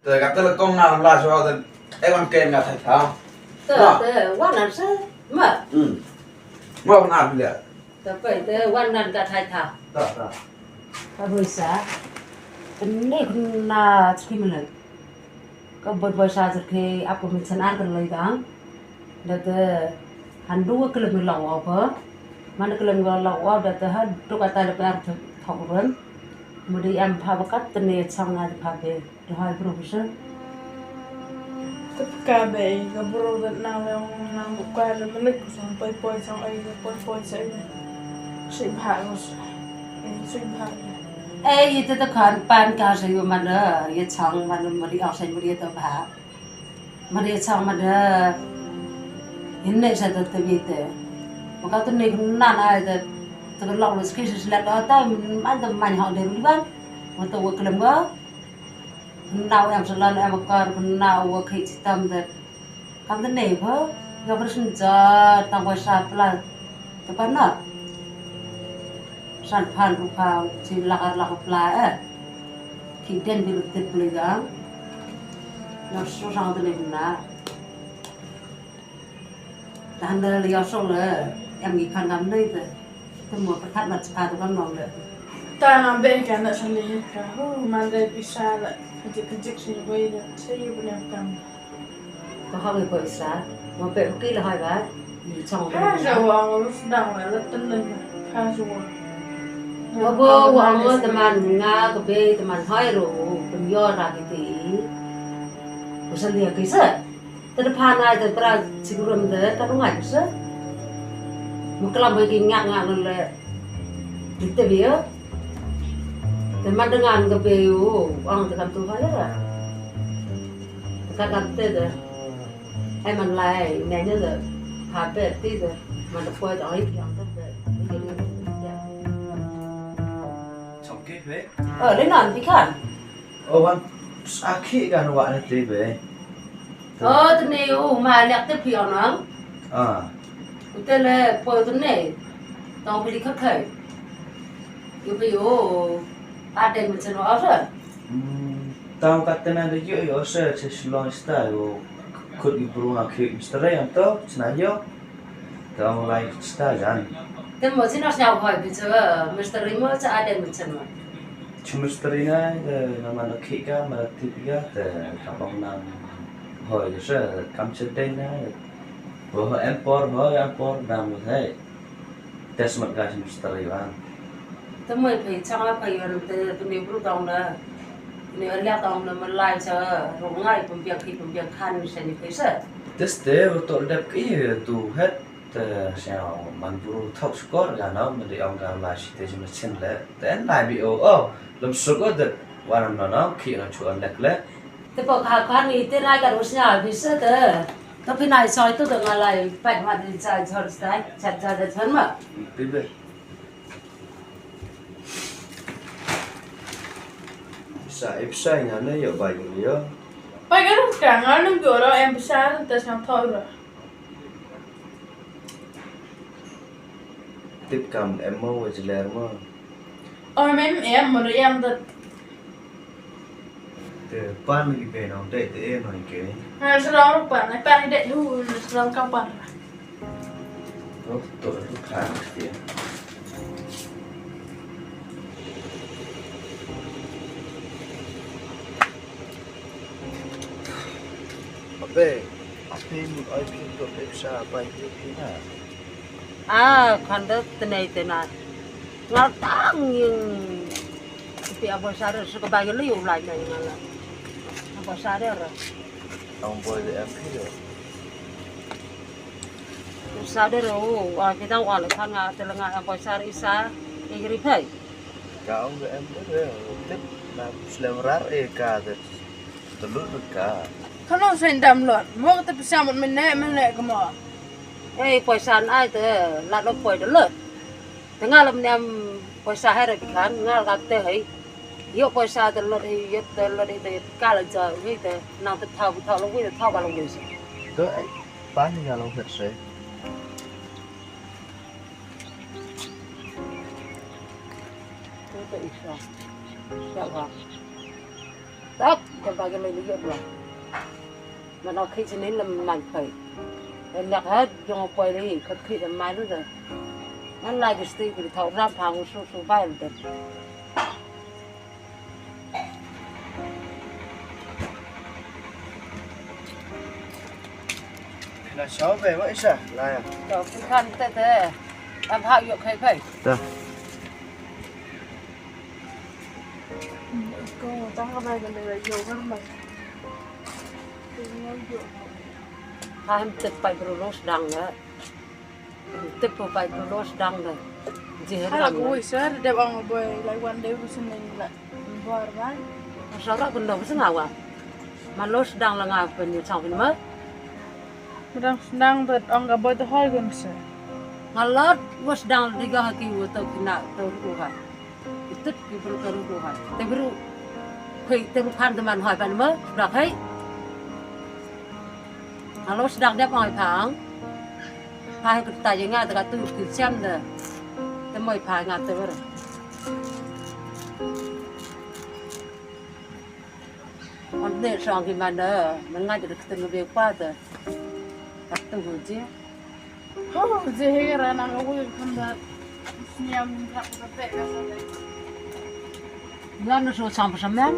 Từ gặp tức là công nào là cho thì em ăn kèm là thầy thao. Từ quan nạn sao mà. Mà con ăn được. Từ phải từ quan nạn cả thầy thảo. Đó. Cái bữa sáng, này cũng là khi mình lấy. Cái bữa sáng thì khi áp mình chân ăn cái lấy đó, đó là hắn đua cái lần lẩu ở mà cái lần lẩu ở đó là hắn đua cái tay là phải thọc rớn. Mà đi em phá bát tên này xong là phá về, rồi hai professor. Tất cả bé cái bro that nào là làm một cái là mình lấy xong bơi xong ấy bơi sẽ xịn hại rồi xịn hại. Ê, vậy thì khán pan cả rồi mà đó, vậy xong mà đi học sinh mà đi tập hạ, mà đi xong mà đó, hiện nay sẽ tập đi thế, mà cái tên này cũng nản ai thế, tôi lọc là cái gì là đó, ta mình ăn tầm mạnh họ đều đi bán, mà tôi cái làm đó, nào em sẽ làm em còn nào khi chỉ tâm thế, cái tên này phơ, cái bữa sinh giờ tao quay sạp là, tôi bán nợ. Sản phẩm của họ chỉ là lại khi đến bị lụt bự đó nó số sang tới này nè thành ra lý do là em nghĩ khăn lắm đấy rồi tôi muốn phải khát mặt spa tôi còn ngon nữa Ta làm bé cái này sang đi cả mà đây bị xa lại cái xin quay được sẽ yêu bên em cầm tôi học được buổi sáng mà bé kia là hỏi bác trong ha rồi ông lúc đầu là rất tân lên ha rồi bố ông teman nga ke be teman hai ro penyo ra kiti usah lihat kisah terdepan aja terus sigurum deh kan nggak bisa mungkin bagi ngak oleh itu dia teman dengan ke be orang tekan tuh aja lah tekan deh mình lại nè như là hà bê tí rồi mà nó quay ở cái dòng đó Về. Đến nón thì khăn. Anh sakit kan awak nanti be. Tu ni mà lihat tu pion nang. Itu le poi tu ni, tao beli khắc khởi. Yo ada macam apa sah? Tahu katanya ada juga ya saya selong style kut ibu nak misteri yang tu senaja tahu mulai style kan. Tapi macam nak siapa hỏi bây giờ misteri mà chắc ada macam apa? Misteri này nama nak kika mati tiga kampung nang hỏi saya kam cerita này bahwa empor nam thế tes mat gas misteri kan. Tapi phải chăng là phải làm từ tu ni buru tông đó. Nếu lihat tông là mình lại cho rồi ngay công việc khăn sẽ như thế sao? Tes deh betul dap kaya tu hết sao man buru thau skor kan nó mình đi ông làm lại thì chúng mình xin lẽ đến lại bị làm sukor đượcวันนั้นnó khi nó chọn lek lek Tapi kalau khăn ni tu naik kan usnya bisa tu. Tapi naik soal tu dengan lain, baik macam saya harus naik, saya macam mana? Biết Sai nhà nó ở bài gì đó. bây cái lúc cả ngõ nó vừa đó em bị xa ta sang thôi rồi Tiếp cầm em mua về làm mà. ôi mấy em mà rồi em thật Từ ban cái về nó để từ em rồi cái. sau đó lúc bạn ấy bạn ấy đệ hưu sau đó cao bạn Nó tội lúc khá tiền. Về phim một ai phim tốt đẹp xa bay phim à. Khăn đó tên này ngal tang nhưng tapi apa sadar suka bagi liu lại này ngala apa sadar Ông bơi để em thấy được. sadar kita wala kan nga telenga apa sadar isa igri phai Cả ông với em biết rồi tiếp là làm rár cả rồi từ lúc được cả. không nó xuyên đầm luật mua tập sao một mình nè cơ mà ê paisan ai te la do poi de le tengah lam nem paisa hai ra kan ngal ka te hai yo paisa te le yo te le te ka la ja wi te nang te thau lo wi te thau ka lo wi si Đó ấy bán như nhà lâu thật sự. te isa sa ka tak ke bagi mai lihat lah mana khi sini làm mạnh phải nhạc hết trong quay đi khất khi làm mai nữa rồi nó lại cái style cái thầu ra phẳng số vai là được là cháu về vậy sao lại à rồi cái khăn thế làm hại dụng hay phải dạ Cô tao có bài gần đây là nhiều hơn mà. hai tết phải pro sedang ya tết phải pro sedang rồi gì hết Hay là làm cô sẽ đẹp ông boy like one day với mình lại bor ban. sau đó còn đâu có nào à mà lo sedang là ngà bên như sau bên mất Đang thật ông gặp boy tôi hỏi gần sẽ. Ngalot was sedang tiga haki atau kena teruhan itu baru teruhan tapi baru teruhan teman hỏi bạn mới được thấy kalau sedang dia hỏi phẳng hai cái tài nga từ cái từ từ xem rồi cái mồi phẳng nga từ rồi còn để sang cái mà nữa mình ngay được từng việc qua rồi bắt đầu chứ Oh, zahira nang aku kan dah siam tak sampai kan. Yan nó số xong xong em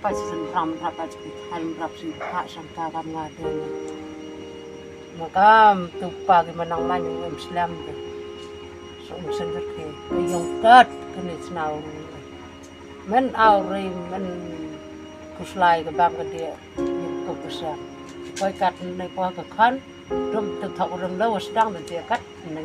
phải xin ram ra phải thay rap si pak sampai kam ngade mà cam tu pa cái mà nang man yung Islam tu so sen được cái yung kết cái này nào mình ao ri mình kuslai cái bam cái dia yung tu besar quay cắt này qua cái khăn rung từ thầu rung lâu sedang từ dia cắt này